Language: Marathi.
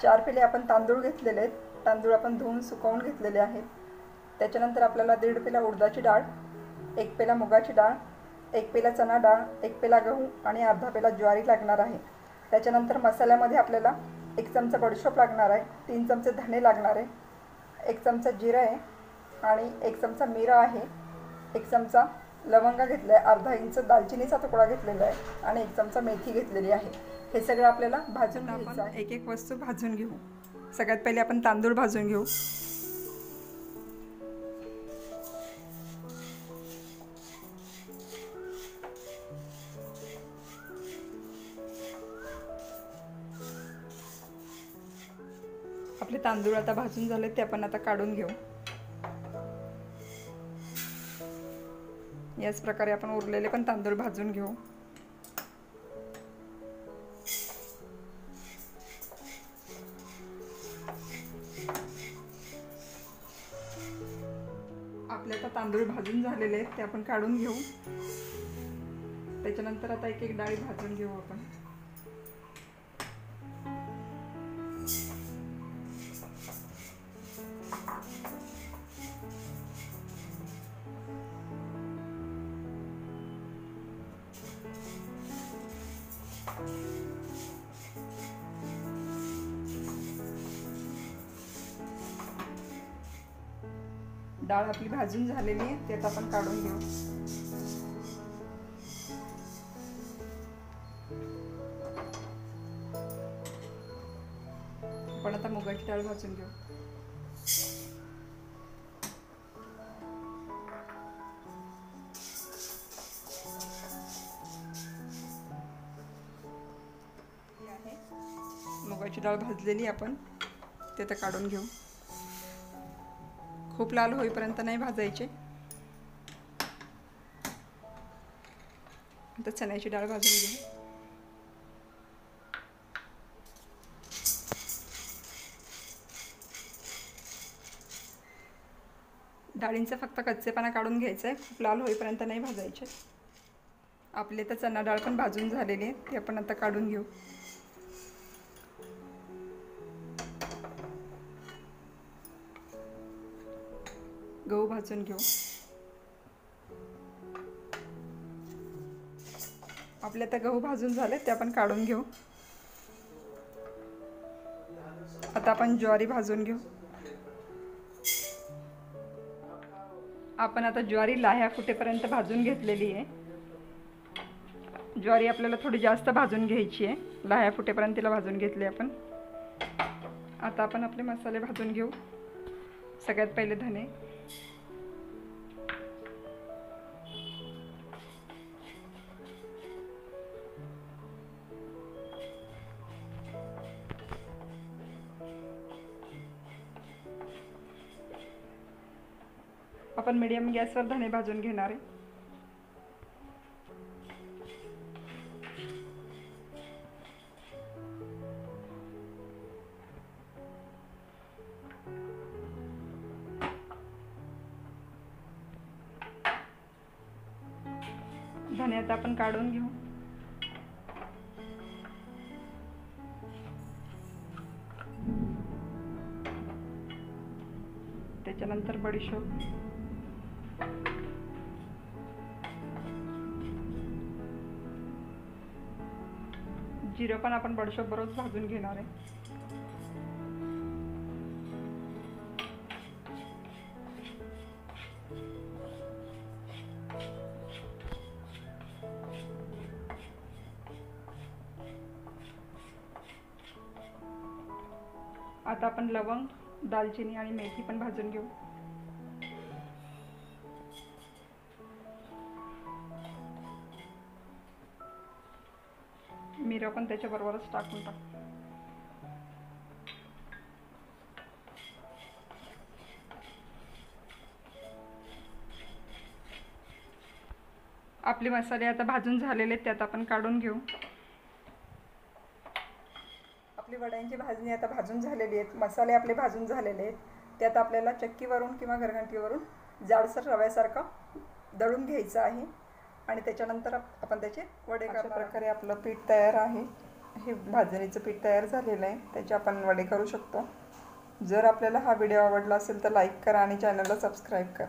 4 पेले आपण तांदूळ घेतलेले आहेत. तांदूळ आपण धुवून सुकवून घेतलेले आहेत. त्याच्यानंतर आपल्याला 1.5 पेला उडदाची डाळ, 1 पेला मुगाची डाळ, 1 पेला चणा डाळ, 1 पेला गहू आणि अर्धा पेला ज्वारी लागणार आहे. त्याच्यानंतर मसाल्यामध्ये आपल्याला 1 चमचा बडीशोप लागणार आहे, 3 चमचे धणे लागणार आहे, 1 चमचा जिरं आहे आणि 1 चमचा मिरा आहे, 1 चमचा लवंगा घेतला आहे, अर्धा इंच दालचिनीचा तुकडा घेतलेला आहे आणि 1 चमचा मेथी घेतलेली आहे. हे सगळं आपल्याला भाजून घ्यायचं आहे. एक एक वस्तू भाजून घेऊ. सगळ्यात पहिले आपण तांदूळ भाजून घेऊ. आपले तांदूळ आता भाजून झाले, ते आपण आता काढून घेऊ. याच प्रकारे आपण उरलेले पण तांदूळ भाजून घेऊ. आपले आता तांदूळ भाजून झालेले आहेत, ते आपण काढून घेऊ. त्याच्यानंतर आता एक एक डाळी भाजून घेऊ आपण. डाळ आपली भाजून झालेली आहे, ते आता आपण काढून घेऊ. आपण आता मुगाची डाळ भाजून घेऊ. मुगाची डाळ भाजलेली आपण ते आता काढून घेऊ. खूप लाल होईपर्यंत नाही भाजायचे. आता चण्याची डाळ भाजून घेऊ. डाळींचा फक्त कच्चेपणा काढून घ्यायचा आहे, खूप लाल होईपर्यंत नाही भाजायचे. आपले तर चणा डाळ पण भाजून झालेली आहे, ते आपण आता काढून घेऊ. गहू भाजून घेऊ. आपले आता गहू भाजून झाले, ते आपण काढून घेऊ. आता आपण ज्वारी भाजून घेऊ. आपण आता ज्वारी लाह्या फुटेपर्यंत भाजून घेतलेली आहे. ज्वारी आपल्याला थोडी जास्त भाजून घ्यायची आहे. लाह्या फुटेपर्यंत तिला भाजून घेतली आपण. आता आपण आपले मसाले भाजून घेऊ. सगळ्यात पहिले धणे, आपण मीडियम गॅसवर धणे भाजून घेणार आहे. धणे आता आपण काढून घेऊ. त्याच्यानंतर बडीशोप, जिरं पण आपण बडीशोप बरोबर भाजून घेणार आहे. आता आपण लवंग, दालचिनी आणि मेथी पण भाजून घेऊ. मिरं पण त्याच्याबरोबरच टाकून टाकू. आपले मसाले आता भाजून झालेले आहेत, त्यात आपण काढून घेऊ. आपली वड्यांची भाजणी आता भाजून झालेली आहेत. मसाले आपले भाजून झालेले आहेत. त्यात आपल्याला चक्कीवरून किंवा घरघंटीवरून जाडसर रव्यासारखं दळून घ्यायचं आहे आणि त्याच्यानंतर आपण त्याचे वडे करणार. अशा प्रकारे आपलं पीठ तयार आहे. हे भाजणीचं पीठ तयार झालेलं आहे, त्याचे आपण वडे करू शकतो. जर आपल्याला हा व्हिडिओ आवडला असेल तर लाईक करा आणि चॅनलला सबस्क्राईब करा.